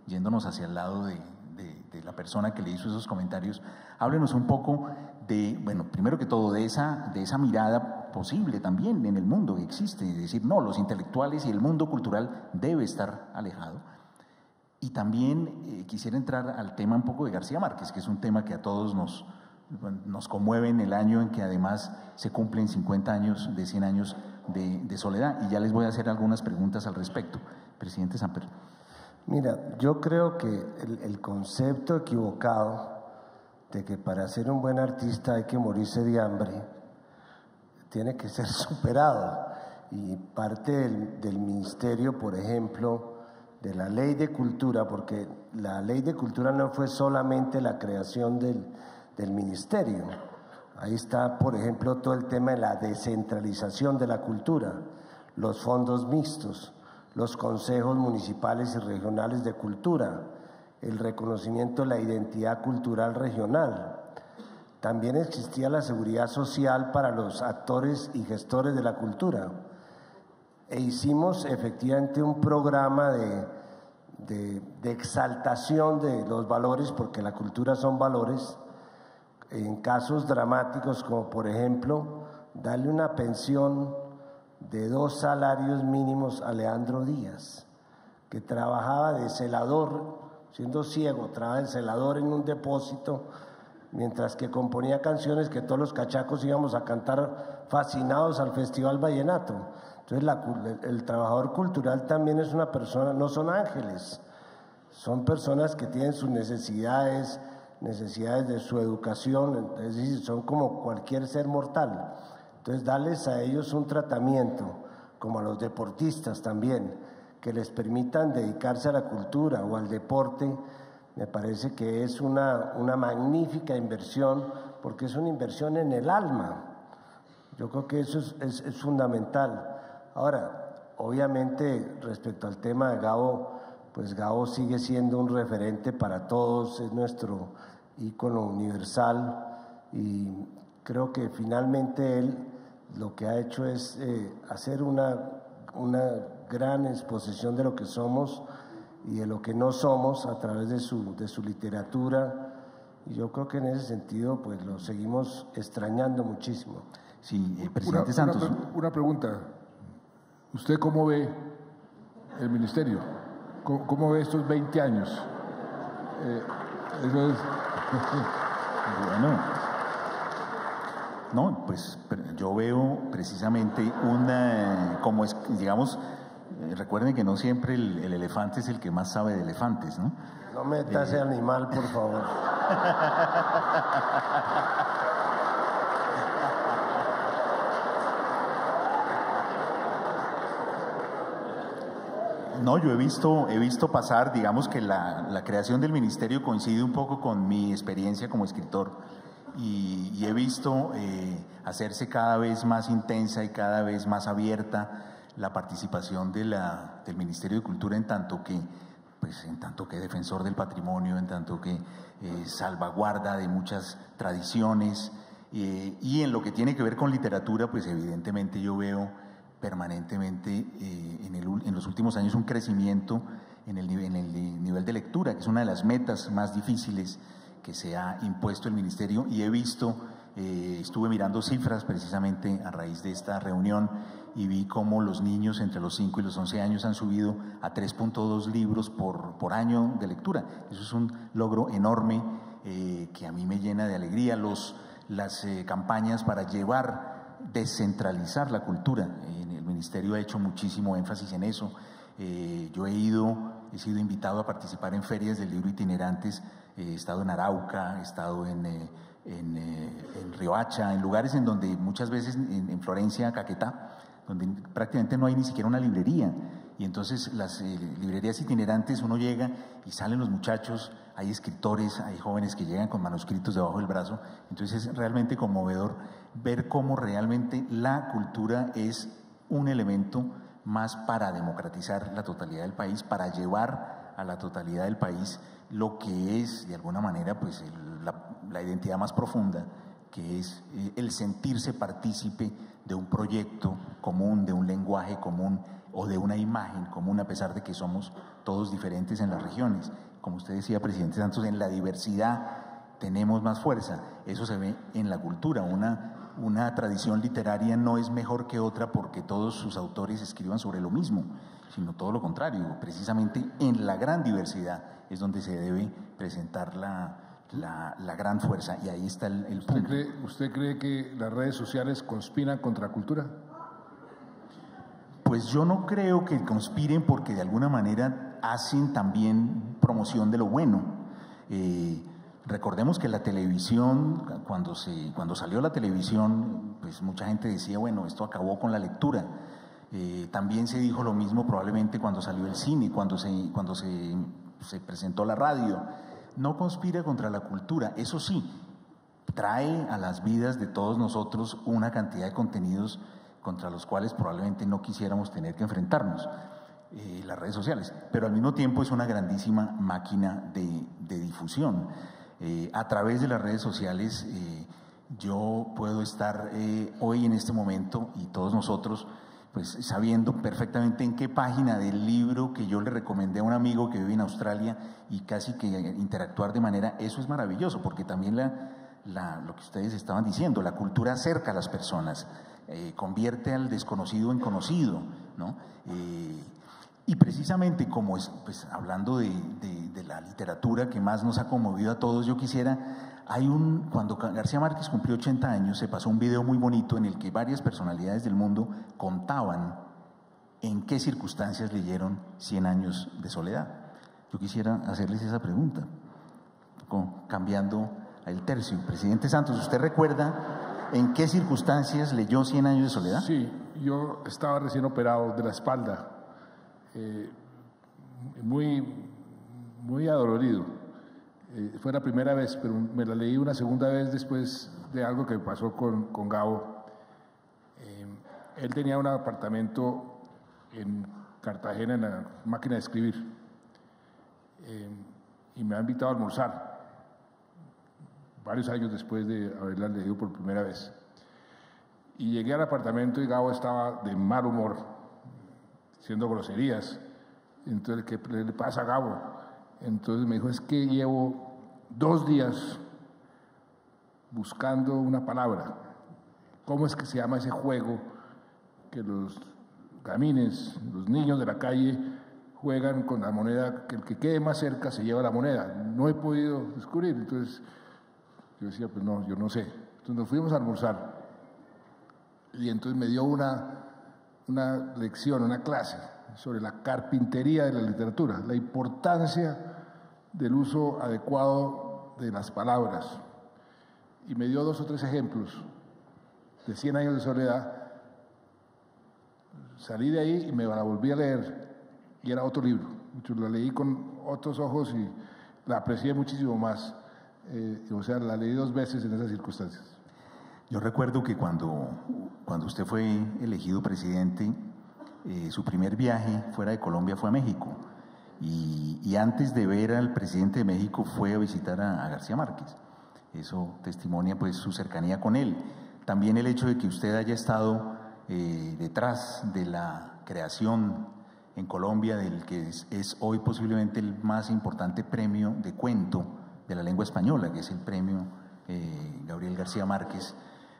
yéndonos hacia el lado de la persona que le hizo esos comentarios, háblenos un poco de, bueno, primero que todo, de esa mirada posible también en el mundo que existe, es decir, no, los intelectuales y el mundo cultural debe estar alejado. Y también quisiera entrar al tema un poco de García Márquez, que es un tema que a todos nos conmueve en el año en que además se cumplen 50 años de 100 años de soledad, y ya les voy a hacer algunas preguntas al respecto. Presidente Samper. Mira, yo creo que el concepto equivocado de que para ser un buen artista hay que morirse de hambre tiene que ser superado, y parte del ministerio, por ejemplo, de la Ley de Cultura, porque la Ley de Cultura no fue solamente la creación del ministerio. Ahí está, por ejemplo, todo el tema de la descentralización de la cultura, los fondos mixtos, los consejos municipales y regionales de cultura, el reconocimiento de la identidad cultural regional. También existía la seguridad social para los actores y gestores de la cultura. E hicimos efectivamente un programa de exaltación de los valores, porque la cultura son valores, en casos dramáticos como por ejemplo darle una pensión de 2 salarios mínimos a Leandro Díaz, que trabajaba de celador, siendo ciego, trabajaba de celador en un depósito, mientras que componía canciones que todos los cachacos íbamos a cantar fascinados al Festival Vallenato. Entonces el trabajador cultural también es una persona, no son ángeles, son personas que tienen sus necesidades de su educación, es decir, son como cualquier ser mortal. Entonces, darles a ellos un tratamiento, como a los deportistas también, que les permitan dedicarse a la cultura o al deporte, me parece que es una magnífica inversión, porque es una inversión en el alma. Yo creo que eso es fundamental. Ahora, obviamente, respecto al tema de Gabo, pues Gabo sigue siendo un referente para todos, es nuestro ícono universal, y creo que finalmente él lo que ha hecho es hacer una gran exposición de lo que somos y de lo que no somos a través de su literatura. Y yo creo que en ese sentido pues lo seguimos extrañando muchísimo. Sí, presidente Santos. Una pregunta. ¿Usted cómo ve el ministerio? ¿Cómo ve estos 20 años? Eso es... Bueno, no, pues yo veo precisamente como es, digamos, recuerden que no siempre el elefante es el que más sabe de elefantes, ¿no? No meta ese animal, por favor. No, yo he visto pasar, digamos que la creación del ministerio coincide un poco con mi experiencia como escritor y he visto hacerse cada vez más intensa y cada vez más abierta la participación del Ministerio de Cultura en tanto que defensor del patrimonio, en tanto que salvaguarda de muchas tradiciones y en lo que tiene que ver con literatura, pues evidentemente yo veo permanentemente en los últimos años un crecimiento en el nivel de lectura, que es una de las metas más difíciles que se ha impuesto el ministerio, y he visto, estuve mirando cifras precisamente a raíz de esta reunión y vi cómo los niños entre los 5 y los 11 años han subido a 3.2 libros por año de lectura. Eso es un logro enorme que a mí me llena de alegría. Las campañas para descentralizar la cultura, el ministerio ha hecho muchísimo énfasis en eso. Yo he sido invitado a participar en ferias del libro itinerantes, he estado en Arauca, he estado en Riohacha, en lugares en donde muchas veces, en Florencia, Caquetá, donde prácticamente no hay ni siquiera una librería. Y entonces las librerías itinerantes, uno llega y salen los muchachos, hay escritores, hay jóvenes que llegan con manuscritos debajo del brazo. Entonces es realmente conmovedor ver cómo realmente la cultura es un elemento más para democratizar la totalidad del país, para llevar a la totalidad del país lo que es, de alguna manera, pues la identidad más profunda, que es el sentirse partícipe de un proyecto común, de un lenguaje común o de una imagen común, a pesar de que somos todos diferentes en las regiones. Como usted decía, presidente Santos, en la diversidad tenemos más fuerza. Eso se ve en la cultura. Una tradición literaria no es mejor que otra porque todos sus autores escriban sobre lo mismo, sino todo lo contrario. Precisamente en la gran diversidad es donde se debe presentar la gran fuerza, y ahí está el punto. ¿Usted cree que las redes sociales conspiran contra la cultura? Pues yo no creo que conspiren, porque de alguna manera hacen también promoción de lo bueno. Recordemos que la televisión, cuando salió la televisión, pues mucha gente decía, bueno, esto acabó con la lectura. También se dijo lo mismo probablemente cuando salió el cine, cuando se presentó la radio. No conspira contra la cultura, eso sí, trae a las vidas de todos nosotros una cantidad de contenidos contra los cuales probablemente no quisiéramos tener que enfrentarnos, las redes sociales, pero al mismo tiempo es una grandísima máquina de difusión. A través de las redes sociales yo puedo estar hoy en este momento, y todos nosotros, pues sabiendo perfectamente en qué página del libro que yo le recomendé a un amigo que vive en Australia, y casi que interactuar de manera, eso es maravilloso, porque también lo que ustedes estaban diciendo, la cultura acerca a las personas, convierte al desconocido en conocido, ¿no? Y precisamente como es, pues hablando de la literatura que más nos ha conmovido a todos, yo quisiera, cuando García Márquez cumplió 80 años, se pasó un video muy bonito en el que varias personalidades del mundo contaban en qué circunstancias leyeron 100 años de soledad. Yo quisiera hacerles esa pregunta, cambiando el tercio. Presidente Santos, ¿usted recuerda en qué circunstancias leyó 100 años de soledad? Sí, yo estaba recién operado de la espalda, muy adolorido. Fue la primera vez, pero me la leí una segunda vez después de algo que pasó con Gabo. Él tenía un apartamento en Cartagena, en la máquina de escribir, y me ha invitado a almorzar varios años después de haberla leído por primera vez. Y llegué al apartamento y Gabo estaba de mal humor, haciendo groserías. Entonces, ¿qué le pasa a Gabo? Entonces me dijo, es que llevo 2 días buscando una palabra. ¿Cómo es que se llama ese juego que los gamines, los niños de la calle juegan con la moneda, que el que quede más cerca se lleva la moneda? No he podido descubrir. Entonces yo decía, pues no, yo no sé. Entonces nos fuimos a almorzar y entonces me dio una lección, una clase sobre la carpintería de la literatura, la importancia del uso adecuado de las palabras. Y me dio 2 o 3 ejemplos de 100 años de soledad. Salí de ahí y me la volví a leer, y era otro libro. Lo leí con otros ojos y la aprecié muchísimo más. O sea, la leí 2 veces en esas circunstancias. Yo recuerdo que cuando usted fue elegido presidente, su primer viaje fuera de Colombia fue a México. Y antes de ver al presidente de México fue a visitar a García Márquez. Eso testimonia pues su cercanía con él. También el hecho de que usted haya estado detrás de la creación en Colombia del que es hoy posiblemente el más importante premio de cuento de la lengua española, que es el premio Gabriel García Márquez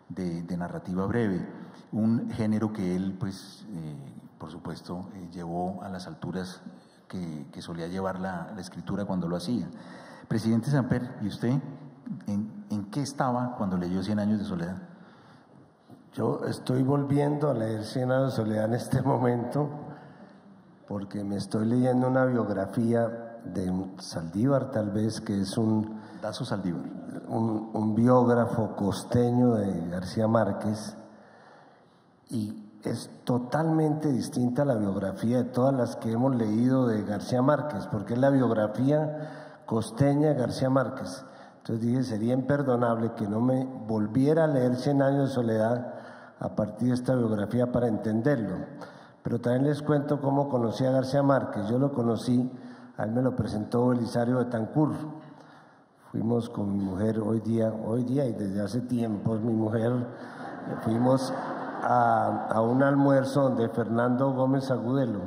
de narrativa breve, un género que él pues por supuesto llevó a las alturas que solía llevar la escritura cuando lo hacía. Presidente Samper, ¿y usted en qué estaba cuando leyó 100 años de soledad? Yo estoy volviendo a leer 100 años de soledad en este momento porque me estoy leyendo una biografía de Saldívar, tal vez, que es Dazo Saldívar, un biógrafo costeño de García Márquez, y es totalmente distinta a la biografía de todas las que hemos leído de García Márquez, porque es la biografía costeña de García Márquez. Entonces dije, sería imperdonable que no me volviera a leer 100 años de soledad a partir de esta biografía para entenderlo. Pero también les cuento cómo conocí a García Márquez. Yo lo conocí, a él me lo presentó Belisario Betancur. Fuimos con mi mujer hoy día y desde hace tiempos mi mujer, fuimos a un almuerzo donde Fernando Gómez Agudelo,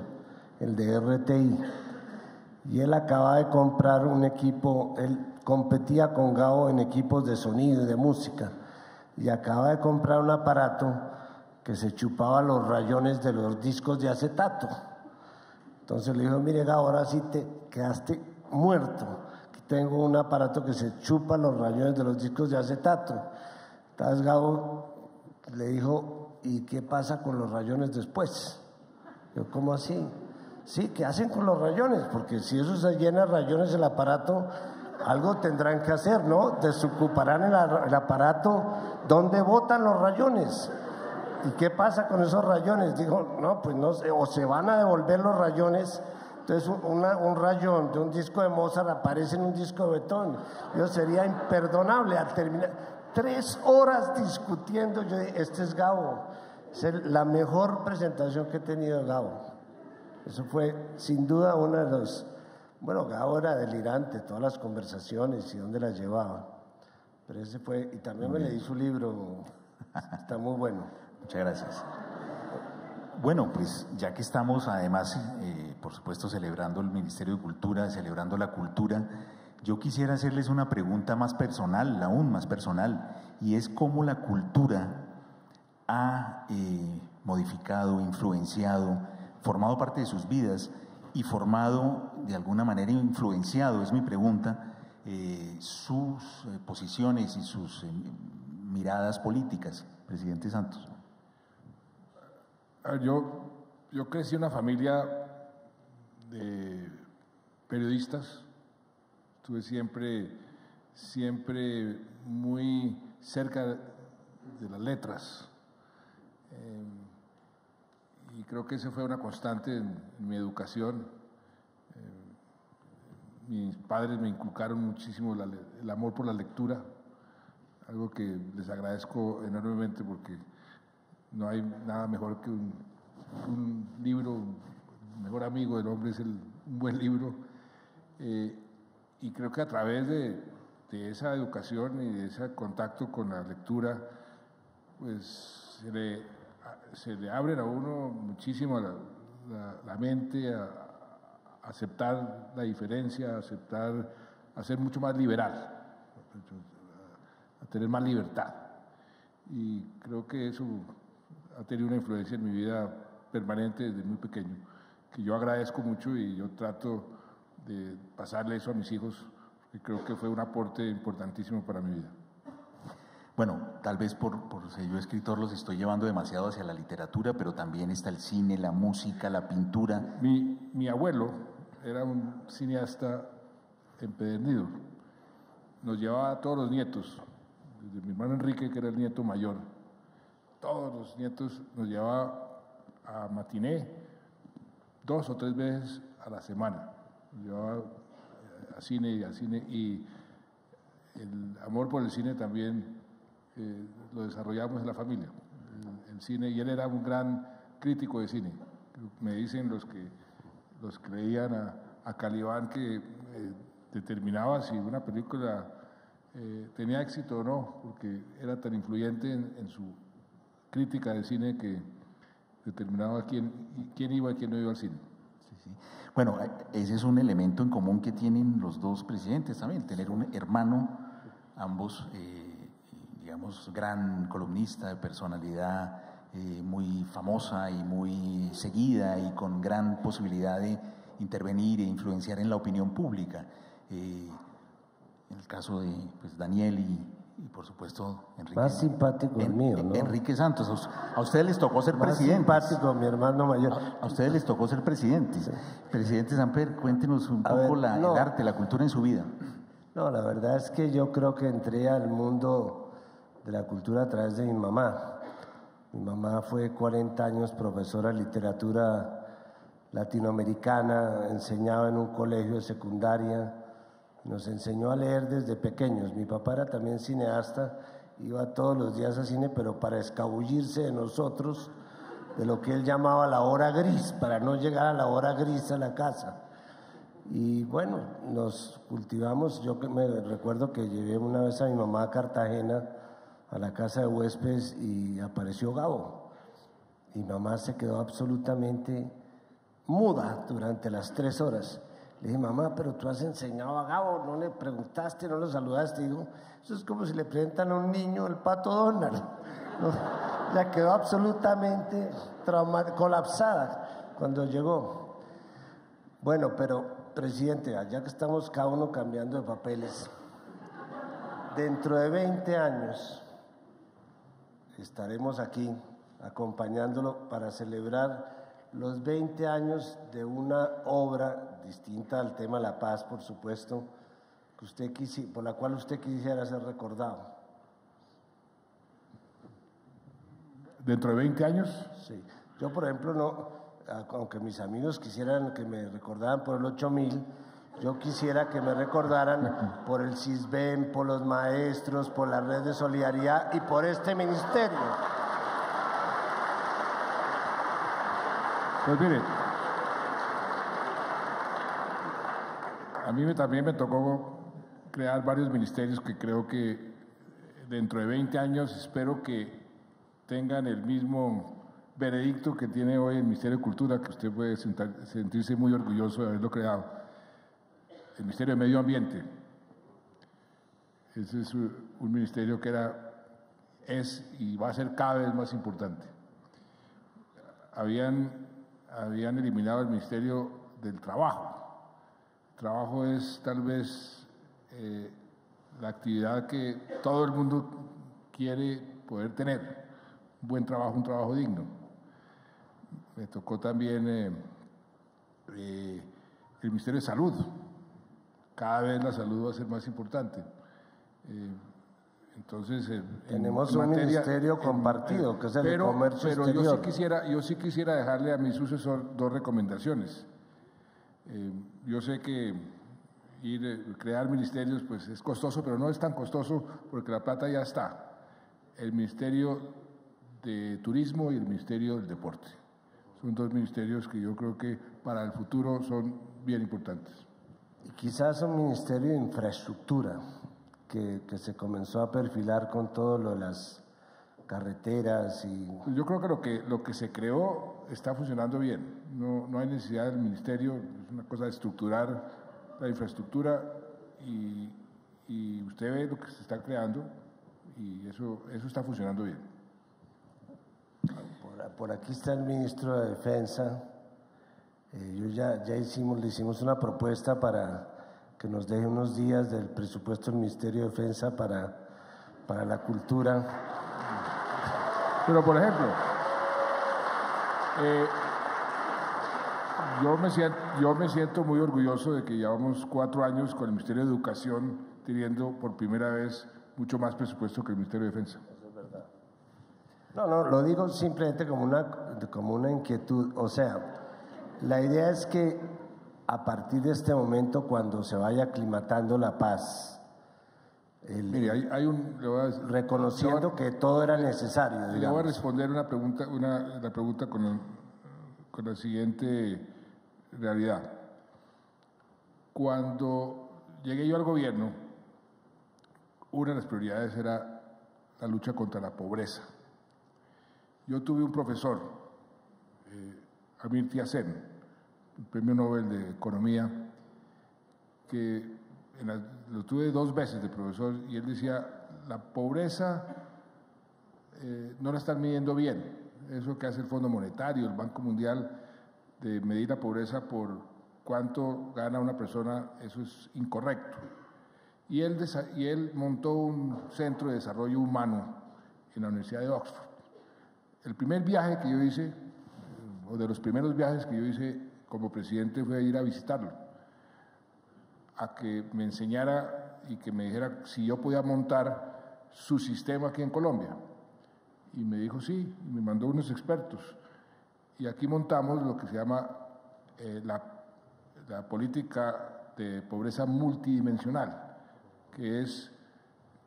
el de RTI, y él acaba de comprar un equipo, él competía con Gabo en equipos de sonido y de música, y acaba de comprar un aparato que se chupaba los rayones de los discos de acetato. Entonces le dijo, mire Gabo, ahora sí te quedaste muerto, aquí tengo un aparato que se chupa los rayones de los discos de acetato. Entonces Gabo le dijo, ¿y qué pasa con los rayones después? Yo, ¿cómo así? Sí, ¿qué hacen con los rayones? Porque si eso se llena de rayones el aparato, algo tendrán que hacer, ¿no? Desocuparán el aparato. ¿Dónde botan los rayones? ¿Y qué pasa con esos rayones? Dijo, no, pues no sé, o se van a devolver los rayones. Entonces un rayón de un disco de Mozart aparece en un disco de Beethoven. Yo sería imperdonable al terminar 3 horas discutiendo. Yo dije, este es Gabo, es la mejor presentación que he tenido Gabo. Eso fue sin duda uno de los... Bueno, Gabo era delirante, todas las conversaciones y dónde las llevaba. Pero ese fue, y también me leí su libro, está muy bueno. Muchas gracias. Bueno, pues ya que estamos además, por supuesto, celebrando el Ministerio de Cultura, celebrando la cultura, yo quisiera hacerles una pregunta más personal, aún más personal, y es cómo la cultura ha modificado, influenciado, formado parte de sus vidas y formado, de alguna manera influenciado, es mi pregunta, sus posiciones y sus miradas políticas, presidente Santos. Yo crecí en una familia de periodistas, estuve siempre muy cerca de las letras, y creo que esa fue una constante en mi educación. Mis padres me inculcaron muchísimo el amor por la lectura, algo que les agradezco enormemente porque no hay nada mejor que un libro, el mejor amigo del hombre es un buen libro, y creo que a través de esa educación y de ese contacto con la lectura pues se le abren a uno muchísimo la mente a aceptar la diferencia, a ser mucho más liberal, a tener más libertad. Y creo que eso ha tenido una influencia en mi vida permanente desde muy pequeño, que yo agradezco mucho y yo trato de pasarle eso a mis hijos, que creo que fue un aporte importantísimo para mi vida. Bueno, tal vez por ser yo escritor los estoy llevando demasiado hacia la literatura, pero también está el cine, la música, la pintura. Mi abuelo era un cineasta empedernido. Nos llevaba a todos los nietos, desde mi hermano Enrique, que era el nieto mayor, todos los nietos nos llevaba a matiné 2 o 3 veces a la semana. Nos llevaba a cine y el amor por el cine también lo desarrollamos en la familia, el cine, y él era un gran crítico de cine. Me dicen los que leían a Calibán que determinaba si una película tenía éxito o no, porque era tan influyente en su crítica de cine que determinaba quién iba y quién no iba al cine. Sí, sí. Bueno, ese es un elemento en común que tienen los dos presidentes también, tener un hermano, ambos, digamos, gran columnista de personalidad muy famosa y muy seguida y con gran posibilidad de intervenir e influenciar en la opinión pública. En el caso de pues, Daniel y por supuesto Enrique. Más simpático el mío, ¿no? Enrique Santos. A ustedes les tocó ser presidente. Más simpático mi hermano mayor. A ustedes les tocó ser presidente. Sí. Presidente Samper, cuéntenos un poco el arte, la cultura en su vida. No, la verdad es que yo creo que entré al mundo de la cultura a través de mi mamá. Mi mamá fue 40 años profesora de literatura latinoamericana, enseñaba en un colegio de secundaria, nos enseñó a leer desde pequeños. Mi papá era también cineasta, iba todos los días a cine, pero para escabullirse de nosotros, de lo que él llamaba la hora gris, para no llegar a la hora gris a la casa. Y bueno, nos cultivamos. Yo me recuerdo que llevé una vez a mi mamá a Cartagena, a la casa de huéspedes, y apareció Gabo. Y mamá se quedó absolutamente muda durante las 3 horas. Le dije, mamá, pero tú has enseñado a Gabo, no le preguntaste, no lo saludaste. Digo, eso es como si le presentan a un niño el Pato Donald. No, la quedó absolutamente colapsada cuando llegó. Bueno, pero presidente, ya que estamos cada uno cambiando de papeles, dentro de 20 años estaremos aquí acompañándolo para celebrar los 20 años de una obra distinta al tema de la paz, por supuesto, que usted por la cual usted quisiera ser recordado. ¿Dentro de 20 años? Sí. Yo, por ejemplo, no, aunque mis amigos quisieran que me recordaran por el 8000, yo quisiera que me recordaran por el CISBEN, por los maestros, por la red de solidaridad y por este ministerio. Pues mire, a mí también me tocó crear varios ministerios que creo que dentro de 20 años espero que tengan el mismo veredicto que tiene hoy el Ministerio de Cultura, que usted puede sentirse muy orgulloso de haberlo creado. El Ministerio de Medio Ambiente. Ese es un ministerio que es y va a ser cada vez más importante. Habían eliminado el Ministerio del Trabajo. El trabajo es tal vez la actividad que todo el mundo quiere poder tener. Un buen trabajo, un trabajo digno. Me tocó también el Ministerio de Salud. Cada vez la salud va a ser más importante. Entonces, tenemos un ministerio compartido, que es el de comercio exterior. Pero yo sí quisiera dejarle a mi sucesor 2 recomendaciones. Yo sé que crear ministerios pues es costoso, pero no es tan costoso porque la plata ya está. El Ministerio de Turismo y el Ministerio del Deporte. Son 2 ministerios que yo creo que para el futuro son bien importantes. Y quizás un ministerio de infraestructura que se comenzó a perfilar con todo lo de las carreteras y... Yo creo que lo que se creó está funcionando bien. No hay necesidad del ministerio, es una cosa de estructurar la infraestructura y usted ve lo que se está creando y eso está funcionando bien. Por aquí está el ministro de Defensa. Le hicimos una propuesta para que nos deje unos días del presupuesto del Ministerio de Defensa para la cultura. Pero, por ejemplo, yo me siento muy orgulloso de que llevamos 4 años con el Ministerio de Educación teniendo por primera vez mucho más presupuesto que el Ministerio de Defensa. Eso es verdad. No, lo digo simplemente como una inquietud. O sea, la idea es que a partir de este momento, cuando se vaya aclimatando la paz, Mire, reconociendo que todo era necesario. Le voy a responder la pregunta con la siguiente realidad. Cuando llegué yo al gobierno, una de las prioridades era la lucha contra la pobreza. Yo tuve un profesor, Amartya Sen, el Premio Nobel de Economía, que lo tuve 2 veces de profesor, y él decía, la pobreza no la están midiendo bien. Eso que hace el Fondo Monetario, el Banco Mundial, de medir la pobreza por cuánto gana una persona, eso es incorrecto. Y él montó un centro de desarrollo humano en la Universidad de Oxford. El primer viaje que yo hice, o de los primeros viajes que yo hice como presidente, fue ir a visitarlo, a que me enseñara y que me dijera si yo podía montar su sistema aquí en Colombia. Y me dijo sí, y me mandó unos expertos. Y aquí montamos lo que se llama la política de pobreza multidimensional, que es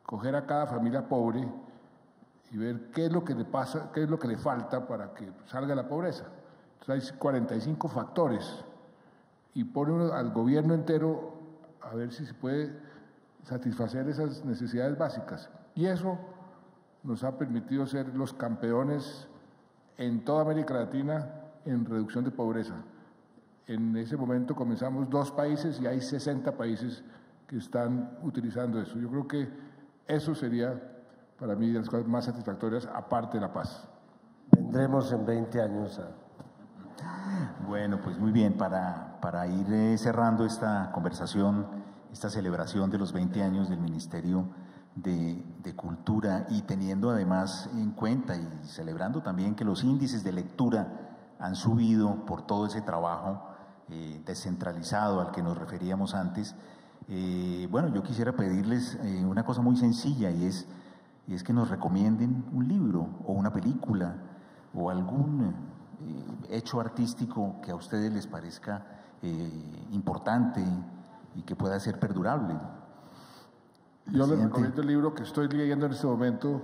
coger a cada familia pobre y ver qué es lo que le pasa, qué es lo que le falta para que salga la pobreza. Entonces hay 45 factores y pone uno al gobierno entero a ver si se puede satisfacer esas necesidades básicas. Y eso nos ha permitido ser los campeones en toda América Latina en reducción de pobreza. En ese momento comenzamos 2 países y hay 60 países que están utilizando eso. Yo creo que eso sería para mí de las cosas más satisfactorias, aparte de la paz. Vendremos en 20 años a... Bueno, pues muy bien, para ir cerrando esta conversación, esta celebración de los 20 años del Ministerio de Cultura, y teniendo además en cuenta y celebrando también que los índices de lectura han subido por todo ese trabajo descentralizado al que nos referíamos antes. Bueno, yo quisiera pedirles una cosa muy sencilla, y es que nos recomienden un libro o una película o algún hecho artístico que a ustedes les parezca importante y que pueda ser perdurable. Yo les recomiendo el libro que estoy leyendo en este momento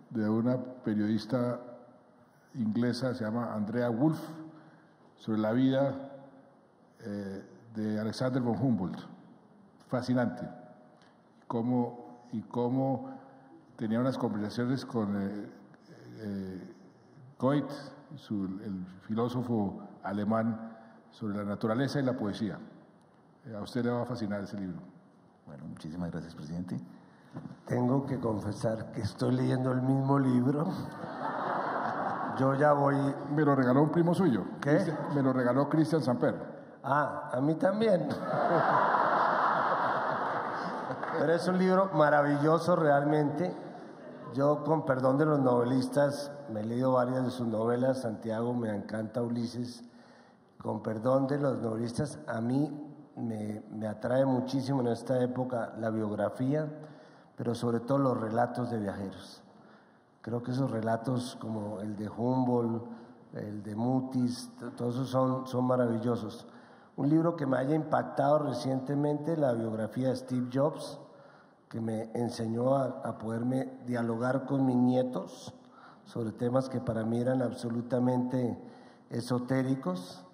de una periodista inglesa, se llama Andrea Wolf, sobre la vida de Alexander von Humboldt. Fascinante. Y cómo tenía unas conversaciones con Goethe, el filósofo alemán, sobre la naturaleza y la poesía. A usted le va a fascinar ese libro. Bueno, muchísimas gracias, presidente. Tengo que confesar que estoy leyendo el mismo libro. Yo ya voy... Me lo regaló un primo suyo. ¿Qué? Me lo regaló Christian Samper. Ah, a mí también. Pero es un libro maravilloso realmente. Yo, con perdón de los novelistas, me he leído varias de sus novelas. Santiago, me encanta Ulises. Con perdón de los novelistas, a mí me atrae muchísimo en esta época la biografía, pero sobre todo los relatos de viajeros. Creo que esos relatos como el de Humboldt, el de Mutis, todos esos son maravillosos. Un libro que me haya impactado recientemente, la biografía de Steve Jobs, que me enseñó a poderme dialogar con mis nietos sobre temas que para mí eran absolutamente esotéricos.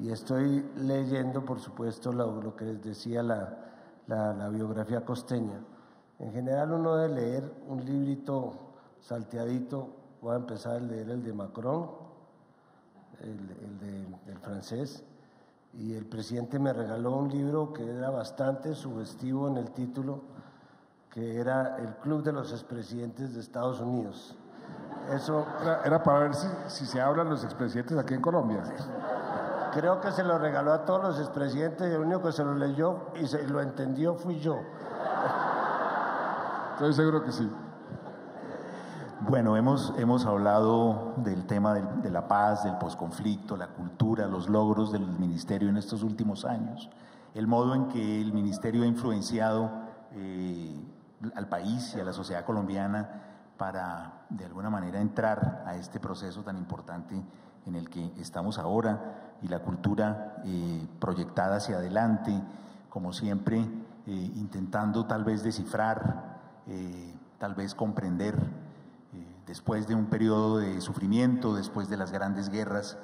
Y estoy leyendo, por supuesto, lo que les decía la biografía costeña. En general uno debe leer un librito salteadito voy a empezar a leer el de Macron, el francés, y el presidente me regaló un libro que era bastante sugestivo en el título, que era El Club de los Expresidentes de Estados Unidos. Eso era para ver si se hablan los expresidentes aquí en Colombia. Creo que se lo regaló a todos los expresidentes y el único que se lo leyó y lo entendió fui yo. Estoy seguro que sí. Bueno, hemos hablado del tema de la paz, del posconflicto, la cultura, los logros del ministerio en estos últimos años, el modo en que el ministerio ha influenciado al país y a la sociedad colombiana para, de alguna manera, entrar a este proceso tan importante en el que estamos ahora, y la cultura proyectada hacia adelante, como siempre, intentando tal vez descifrar, tal vez comprender, después de un periodo de sufrimiento, después de las grandes guerras,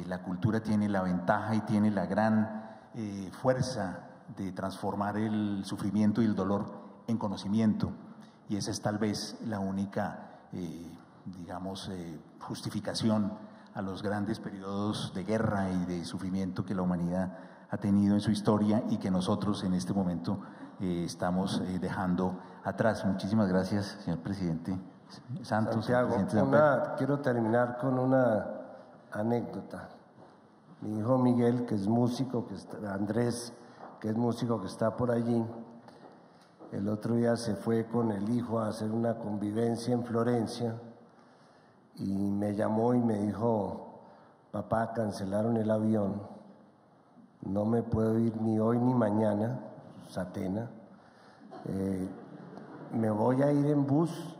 la cultura tiene la ventaja y tiene la gran fuerza de transformar el sufrimiento y el dolor en conocimiento, y esa es tal vez la única, justificación a los grandes periodos de guerra y de sufrimiento que la humanidad ha tenido en su historia y que nosotros en este momento estamos dejando atrás. Muchísimas gracias, señor presidente Santos. Santiago, quiero terminar con una anécdota. Mi hijo Miguel, que es músico, Andrés, que es músico, que está por allí, el otro día se fue con el hijo a hacer una convivencia en Florencia y me llamó y me dijo: papá, cancelaron el avión, no me puedo ir ni hoy ni mañana, Satena, me voy a ir en bus,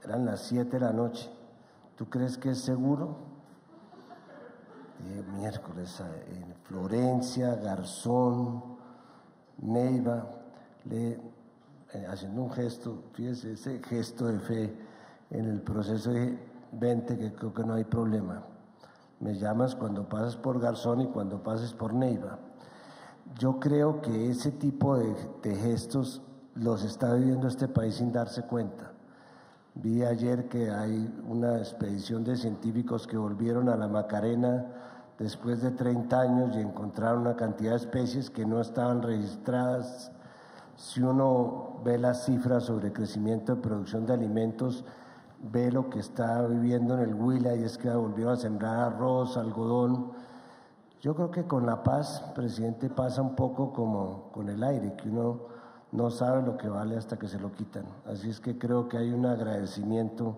eran las 7 de la noche, ¿tú crees que es seguro? Miércoles, en Florencia, Garzón, Neiva, haciendo un gesto, fíjese, ese gesto de fe en el proceso de 20, que creo que no hay problema. Me llamas cuando pasas por Garzón y cuando pases por Neiva. Yo creo que ese tipo de gestos los está viviendo este país sin darse cuenta. Vi ayer que hay una expedición de científicos que volvieron a la Macarena después de 30 años y encontraron una cantidad de especies que no estaban registradas. Si uno ve las cifras sobre crecimiento de producción de alimentos, ve lo que está viviendo en el Huila, y es que volvieron a sembrar arroz, algodón. Yo creo que con la paz, presidente, pasa un poco como con el aire, que uno no sabe lo que vale hasta que se lo quitan. Así es que creo que hay un agradecimiento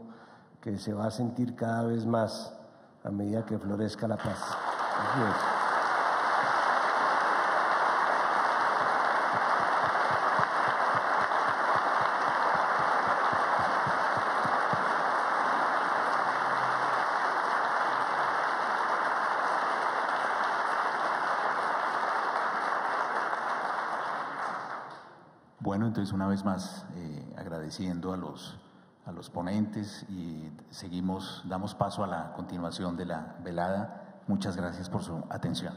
que se va a sentir cada vez más a medida que florezca la paz. Así es. Bueno, entonces una vez más agradeciendo a los ponentes, y damos paso a la continuación de la velada. Muchas gracias por su atención.